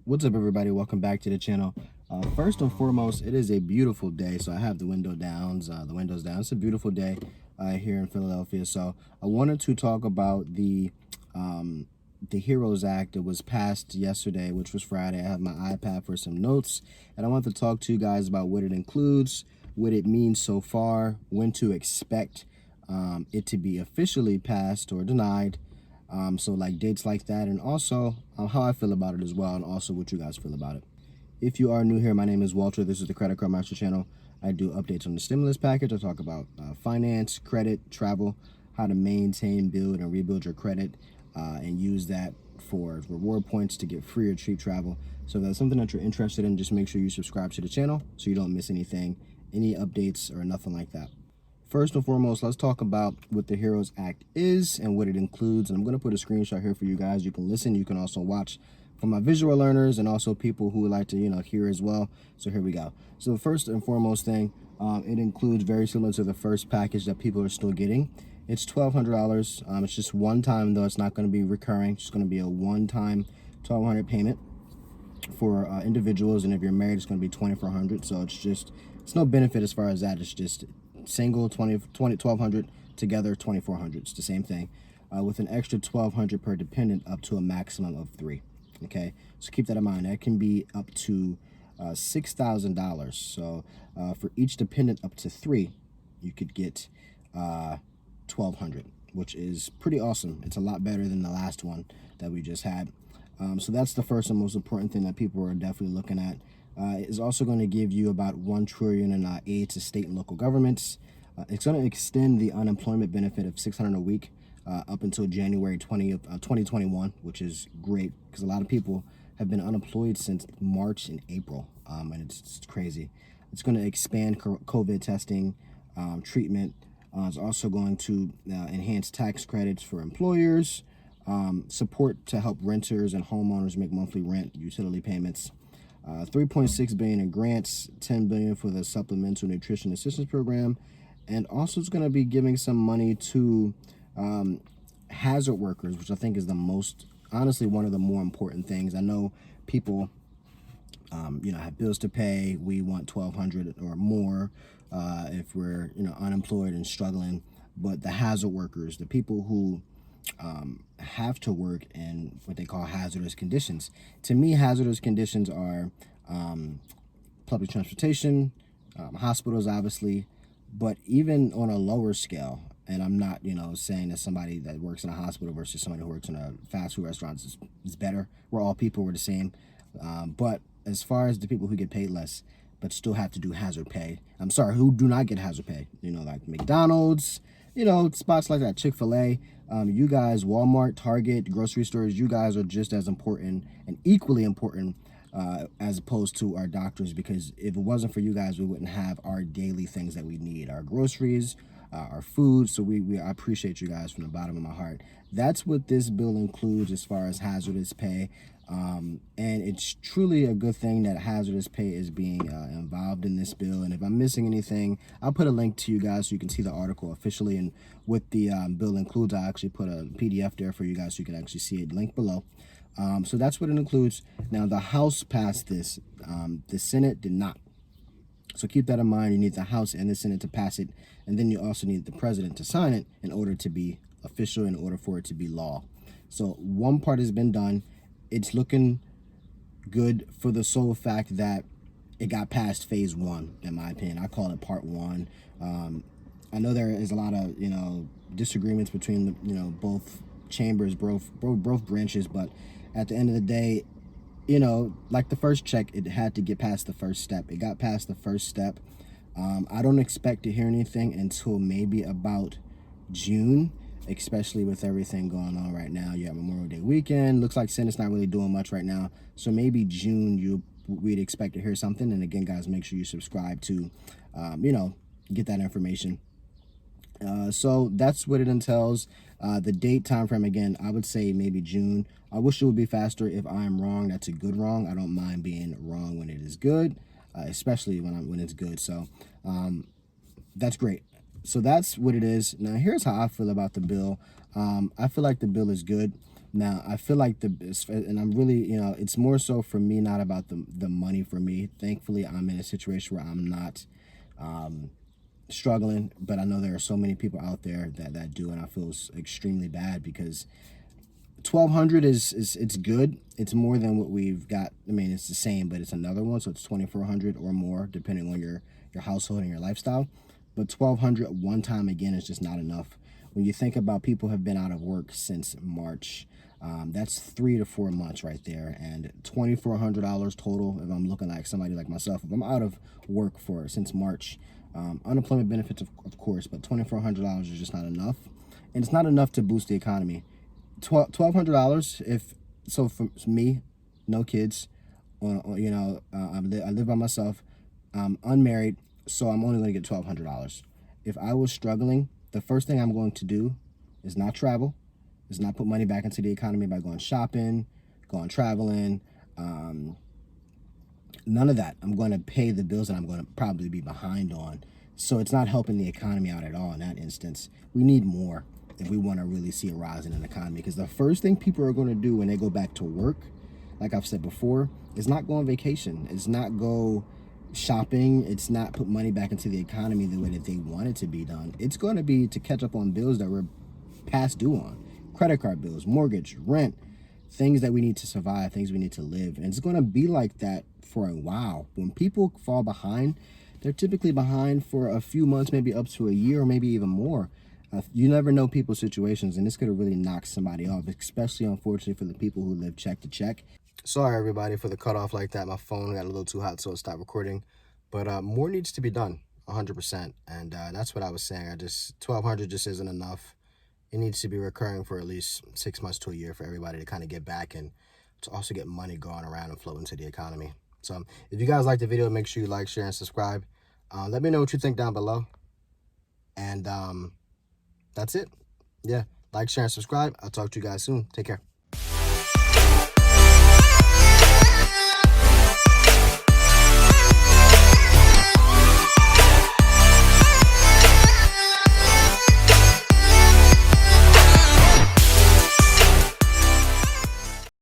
What's up, everybody? Welcome back to the channel. First and foremost, it is a beautiful day, so I have the windows down. It's a beautiful day here in Philadelphia. So I wanted to talk about the HEROES Act that was passed yesterday, which was Friday. I have my iPad for some notes, and I want to talk to you guys about what it includes, what it means so far, when to expect it to be officially passed or denied. So like dates like that, and also how I feel about it as well, and also what you guys feel about it. If you are new here, my name is Walter. This is the Credit Card Master channel. I do updates on the stimulus package. I talk about finance, credit, travel, how to maintain, build, and rebuild your credit, and use that for reward points to get free or cheap travel. So if that's something that you're interested in, just make sure you subscribe to the channel so you don't miss anything, any updates or nothing like that. First and foremost, let's talk about what the HEROES Act is and what it includes. And I'm going to put a screenshot here for you guys. You can listen. You can also watch for my visual learners and also people who would like to, hear as well. So here we go. So the first and foremost thing, it includes, very similar to the first package that people are still getting. It's $1,200. It's just one time, though. It's not going to be recurring. It's just going to be a one-time $1,200 payment for individuals. And if you're married, it's going to be $2,400. So it's no benefit as far as that. It's just single 1,200, together 2,400. It's the same thing, with an extra 1,200 per dependent, up to a maximum of 3. Okay, so keep that in mind. That can be up to $6,000. So for each dependent up to 3, you could get 1,200, which is pretty awesome. It's a lot better than the last one that we just had. So that's the first and most important thing that people are definitely looking at. Is also going to give you about $1 trillion in aid to state and local governments. It's going to extend the unemployment benefit of $600 a week up until January 2021, which is great because a lot of people have been unemployed since March and April, and it's crazy. It's going to expand COVID testing, treatment. It's also going to enhance tax credits for employers, support to help renters and homeowners make monthly rent, utility payments. $3.6 billion in grants, $10 billion for the supplemental nutrition assistance program, and also it's going to be giving some money to hazard workers, which I think is the most, honestly, one of the more important things. I know people, have bills to pay. We want $1,200 or more if we're, unemployed and struggling. But the hazard workers, the people who have to work in what they call hazardous conditions. To me, hazardous conditions are public transportation, hospitals, obviously, but even on a lower scale. And I'm not, saying that somebody that works in a hospital versus somebody who works in a fast food restaurant is better. We're all people, we're the same. But as far as the people who get paid less, but still have to do hazard pay, who do not get hazard pay, like McDonald's, spots like that, Chick-fil-A, you guys, Walmart, Target, grocery stores, you guys are just as important and equally important as opposed to our doctors, because if it wasn't for you guys, we wouldn't have our daily things that we need, our groceries, our food. So I appreciate you guys from the bottom of my heart. That's what this bill includes as far as hazardous pay. And it's truly a good thing that hazardous pay is being involved in this bill. And if I'm missing anything, I'll put a link to you guys so you can see the article officially. And what the bill includes, I actually put a PDF there for you guys so you can actually see it, link below. So that's what it includes. Now, the House passed this. The Senate did not. So keep that in mind. You need the House and the Senate to pass it. And then you also need the president to sign it in order to be official, in order for it to be law. So one part has been done. It's looking good for the sole fact that it got past phase 1, in my opinion. I call it part 1. I know there is a lot of, disagreements between, both chambers, both branches, but at the end of the day, like the first check, it had to get past the first step. It got past the first step. I don't expect to hear anything until maybe about June, especially with everything going on right now. You have Memorial Day weekend. Looks like Senate's not really doing much right now. So maybe June, we'd expect to hear something. And again, guys, make sure you subscribe to, get that information. So that's what it entails. The date time frame, again, I would say maybe June. I wish it would be faster. If I'm wrong, that's a good wrong. I don't mind being wrong when it is good, especially when it's good. So that's great. So that's what it is. Now, here's how I feel about the bill. I feel like the bill is good. Now, I feel like and I'm really, it's more so for me, not about the money for me. Thankfully, I'm in a situation where I'm not struggling, but I know there are so many people out there that do, and I feel extremely bad because 1,200 is it's good. It's more than what we've got. I mean, it's the same, but it's another one, so it's 2,400 or more, depending on your household and your lifestyle. But 1,200 one time again is just not enough. When you think about people have been out of work since March, that's 3 to 4 months right there, and $2,400 total. If I'm looking like somebody like myself, if I'm out of work since March, unemployment benefits of course, but $2,400 is just not enough, and it's not enough to boost the economy. $1,200 for me, no kids, I live by myself, I'm unmarried, so I'm only going to get $1,200. If I was struggling, the first thing I'm going to do is not travel, is not put money back into the economy by going shopping, going traveling, none of that. I'm going to pay the bills that I'm going to probably be behind on. So it's not helping the economy out at all in that instance. We need more if we want to really see a rise in an economy, because the first thing people are going to do when they go back to work, like I've said before, is not go on vacation. It's not go shopping. It's not put money back into the economy the way that they want it to be done. It's going to be to catch up on bills that we're past due on. Credit card bills, mortgage, rent, things that we need to survive, things we need to live. And it's going to be like that for a while. When people fall behind, they're typically behind for a few months, maybe up to a year, or maybe even more. You never know people's situations, and this could have really knocked somebody off, especially, unfortunately, for the people who live check to check. Sorry, everybody, for the cutoff like that. My phone got a little too hot, so it stopped recording. But more needs to be done, 100%. And that's what I was saying. 1,200 just isn't enough. It needs to be recurring for at least 6 months to a year for everybody to kind of get back and to also get money going around and flow into the economy. So if you guys like the video, make sure you like, share, and subscribe. Let me know what you think down below. And that's it. Yeah, like, share, and subscribe. I'll talk to you guys soon. Take care.